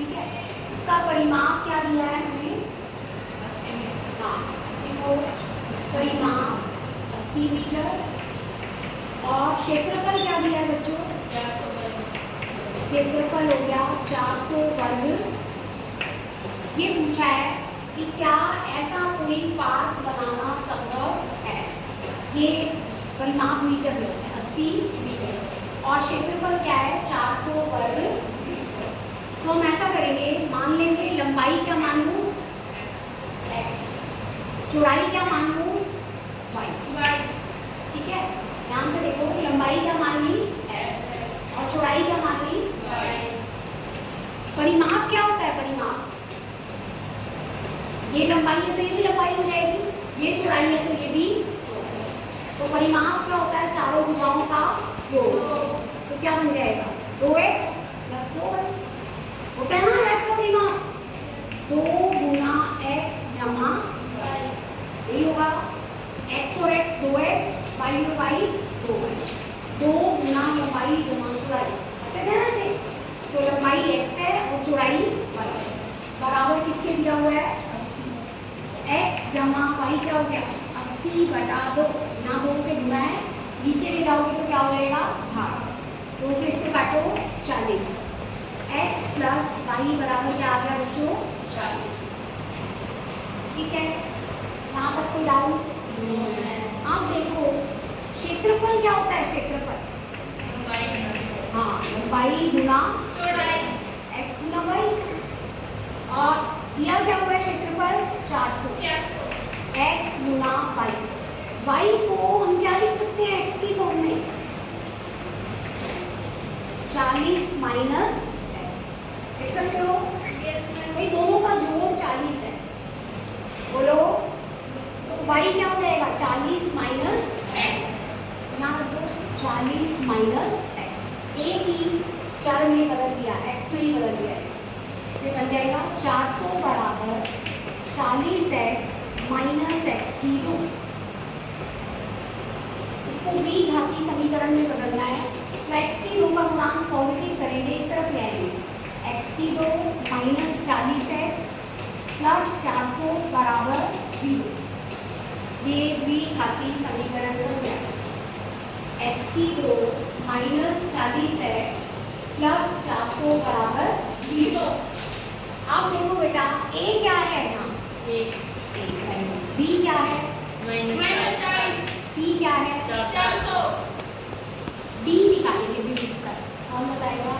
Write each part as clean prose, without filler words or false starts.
ठीक है। इसका परिमाप क्या दिया है हमें? 80 मीटर। हाँ देखो, परिमाप 80 मीटर और क्षेत्रफल क्या दिया है बच्चों? 400 वर्ग। क्षेत्रफल हो गया 400 वर्ग। ये पूछा है कि क्या ऐसा कोई पार्क बनाना संभव है। ये परिमाप मीटर में होता है 80 मीटर और क्षेत्रफल क्या है 400 वर्ग। तो हम ऐसा करेंगे, मान लेंगे लंबाई क्या मान लूँ? x, चौड़ाई क्या मान लूँ? y। ठीक है, ध्यान से देखो, लंबाई क्या मान ली? x और चौड़ाई क्या मान ली? y। परिमाप क्या होता है? परिमाप ये लंबाई है तो ये भी लंबाई हो जाएगी, ये चौड़ाई है तो ये भी। तो परिमाप क्या होता है? चारों भुजाओं का योग। तो क्या बन जाएगा? 2x + 2y होता है ना आपका परिमाप। 2 गुना x जमा यही होगा, x और x 2x, y और y 2y। 2 गुना लंबाई जमा चौड़ाई आते हैं ना ऐसे। तो लंबाई x है और चौड़ाई y है, बराबर किसके दिया हुआ है? 80। x जमा y क्या हो गया? 80 बटा 2। यहाँ 2 से गुना है, नीचे ले जाओगे तो क्या हो जाएगा? भाग। 2 से इसको काटो 40। x प्लस y बराबर क्या आ गया बच्चों? 40। ठीक है, यहाँ तक कोई डाउट? आप देखो, क्षेत्रफल क्या होता है? क्षेत्रफल हाँ, लंबाई गुना x गुना y। और दिया क्या हुआ है क्षेत्रफल? 400 x गुना y। y को हम क्या लिख सकते हैं x की फॉर्म में? 40 माइनस x लिख सकते हो। भाई दोनों का जोड़ 40 है, बोलो। तो y क्या हो जाएगा? 40 माइनस x। यहाँ रख दो 40 माइनस x। एक ही चर में बदल दिया, x में ही बदल दिया। ये बन जाएगा 400 बराबर 40x माइनस x की 2। इसको द्विघाती समीकरण में बदलना है तो x की 2 का गुणांक पॉजिटिव करेंगे, इस तरफ ले आएंगे। x की 2 माइनस 40x प्लस 400 बराबर 0। ये द्विघाती समीकरण बन गया। x की 2 माइनस 40x प्लस 400 बराबर 0। अब देखो बेटा, a क्या है यहाँ? b क्या है? c क्या है? d निकालेंगे विविध कर। कौन बताएगा?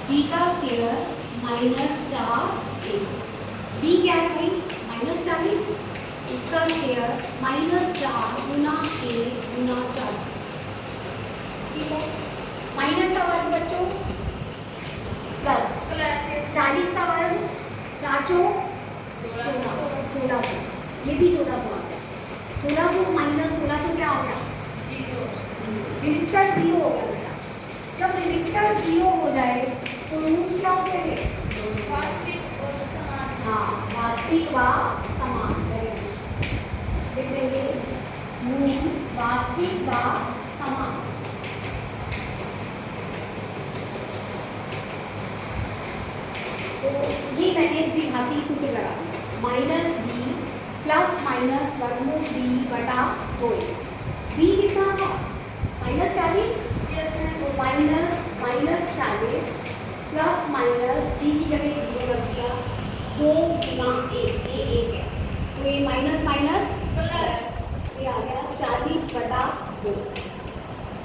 b का स्क्वायर माइनस 4ac। b क्या है भाई? -40। इसका स्क्वायर -4 गुना a गुना 400। ठीक है, माइनस का वर्ग बच्चों प्लस 40 का वर्ग 4 चौक 1600। ये भी 1600 आ गया। 1600 माइनस 1600 क्या हो गया? विविक्तर 0 हो गया बेटा। जब विविक्तर 0 हो जाए तो रूट क्या होते हैं? हाँ, वास्तविक व समान लिख देंगे। मूल वास्तविक व समान। तो ये मैंने द्विघाती सूत्र लगा दिया, माइनस b प्लस माइनस वर्गमूल b बटा 2। b कितना था? -40। तो माइनस 40 प्लस माइनस b की जगह 0 रख दिया। 2 गुना 1, ये 1 है तो ये माइनस माइनस प्लस, ये आ गया 40 बटा 2।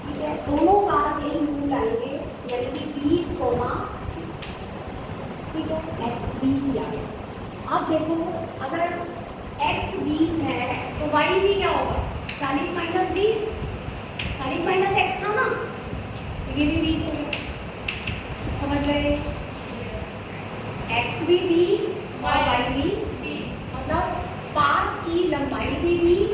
ठीक है, दोनों का यही मूल लाएंगे, यानी कि 20 कोमा। ठीक है, x 20 ही आ गया। अब देखो, अगर x 20 है तो y भी क्या होगा? 40 माइनस 20, 40 माइनस x था ना, तो ये भी 20 हो गया। समझ गए? x भी 20 और y भी 20, मतलब पार्क की लंबाई भी 20